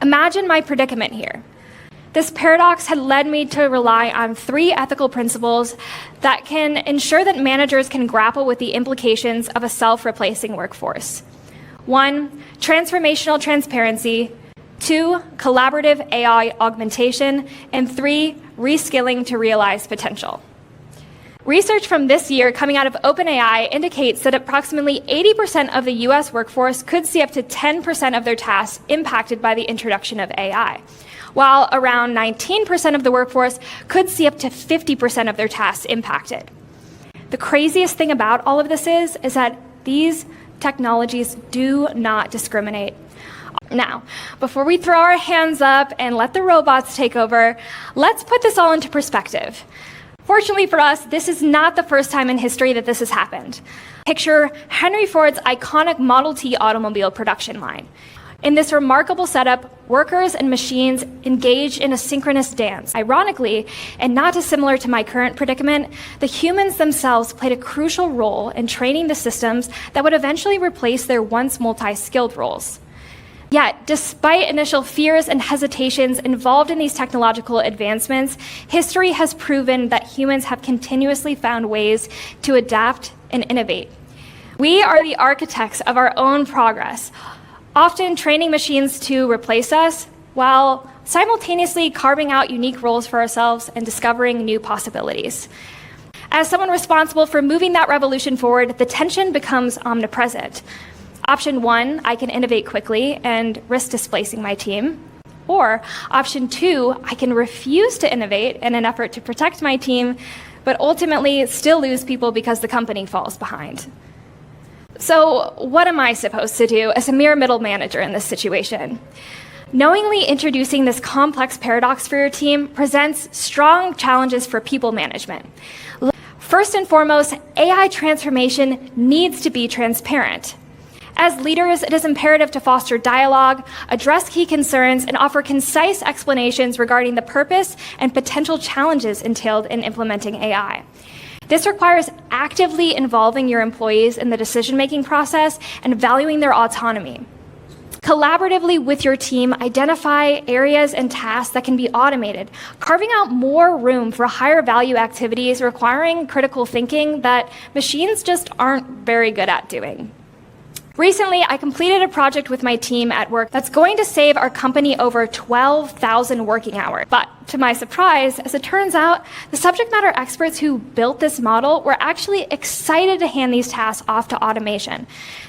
Imagine my predicament here. This paradox had led me to rely on 3 ethical principles that can ensure that managers can grapple with the implications of a self-replacing workforce. 1, transformational transparency. 2, collaborative AI augmentation. And 3, reskilling to realize potential. Research from this year coming out of OpenAI indicates that approximately 80% of the US workforce could see up to 10% of their tasks impacted by the introduction of AI, while around 19% of the workforce could see up to 50% of their tasks impacted. The craziest thing about all of this is that these technologies do not discriminate. Now, before we throw our hands up and let the robots take over, let's put this all into perspective. Fortunately for us, this is not the first time in history that this has happened. Picture Henry Ford's iconic Model T automobile production line. In this remarkable setup, workers and machines engaged in a synchronous dance. Ironically, and not dissimilar to my current predicament, the humans themselves played a crucial role in training the systems that would eventually replace their once multi-skilled roles. Yet, despite initial fears and hesitations involved in these technological advancements, history has proven that humans have continuously found ways to adapt and innovate. We are the architects of our own progress, often training machines to replace us, while simultaneously carving out unique roles for ourselves and discovering new possibilities. As someone responsible for moving that revolution forward, the tension becomes omnipresent. Option 1, I can innovate quickly and risk displacing my team. Or option 2, I can refuse to innovate in an effort to protect my team, but ultimately still lose people because the company falls behind. So what am I supposed to do as a mere middle manager in this situation? Knowingly introducing this complex paradox for your team presents strong challenges for people management. First and foremost, AI transformation needs to be transparent. As leaders, it is imperative to foster dialogue, address key concerns, and offer concise explanations regarding the purpose and potential challenges entailed in implementing AI. This requires actively involving your employees in the decision-making process and valuing their autonomy. Collaboratively with your team, identify areas and tasks that can be automated, carving out more room for higher value activities requiring critical thinking that machines just aren't very good at doing. Recently, I completed a project with my team at work that's going to save our company over 12,000 working hours. But to my surprise, as it turns out, the subject matter experts who built this model were actually excited to hand these tasks off to automation.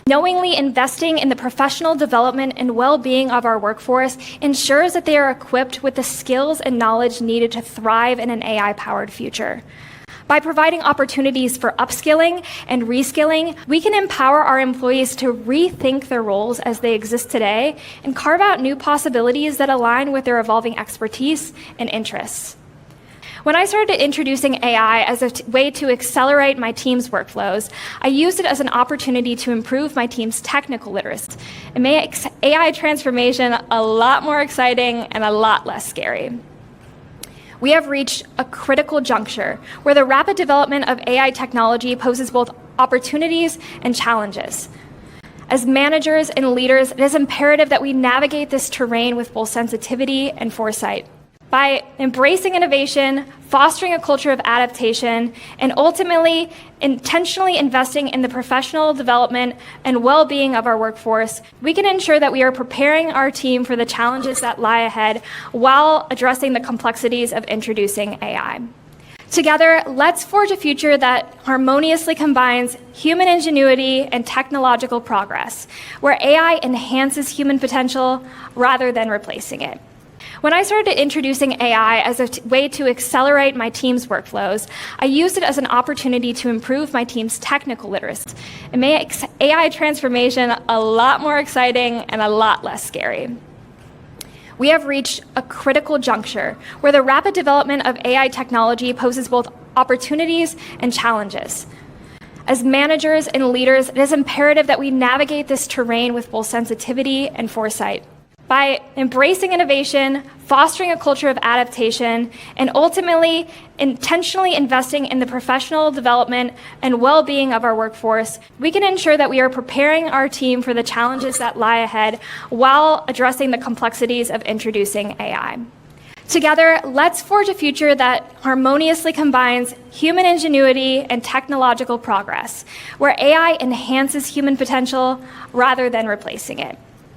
Knowingly investing in the professional development and well-being of our workforce ensures that they are equipped with the skills and knowledge needed to thrive in an AI-powered future. By providing opportunities for upskilling and reskilling, we can empower our employees to rethink their roles as they exist today and carve out new possibilities that align with their evolving expertise and interests. When I started introducing AI as a way to accelerate my team's workflows, I used it as an opportunity to improve my team's technical literacy and make AI transformation a lot more exciting and a lot less scary. We have reached a critical juncture where the rapid development of AI technology poses both opportunities and challenges. As managers and leaders, it is imperative that we navigate this terrain with both sensitivity and foresight. By embracing innovation, fostering a culture of adaptation, and ultimately intentionally investing in the professional development and well-being of our workforce, we can ensure that we are preparing our team for the challenges that lie ahead while addressing the complexities of introducing AI. Together, let's forge a future that harmoniously combines human ingenuity and technological progress, where AI enhances human potential rather than replacing it. When I started introducing AI as a way to accelerate my team's workflows, I used it as an opportunity to improve my team's technical literacy and make AI transformation a lot more exciting and a lot less scary. We have reached a critical juncture where the rapid development of AI technology poses both opportunities and challenges. As managers and leaders, it is imperative that we navigate this terrain with both sensitivity and foresight. by embracing innovation, fostering a culture of adaptation, and ultimately intentionally investing in the professional development and well-being of our workforce, we can ensure that we are preparing our team for the challenges that lie ahead while addressing the complexities of introducing AI. Together, let's forge a future that harmoniously combines human ingenuity and technological progress, where AI enhances human potential rather than replacing it.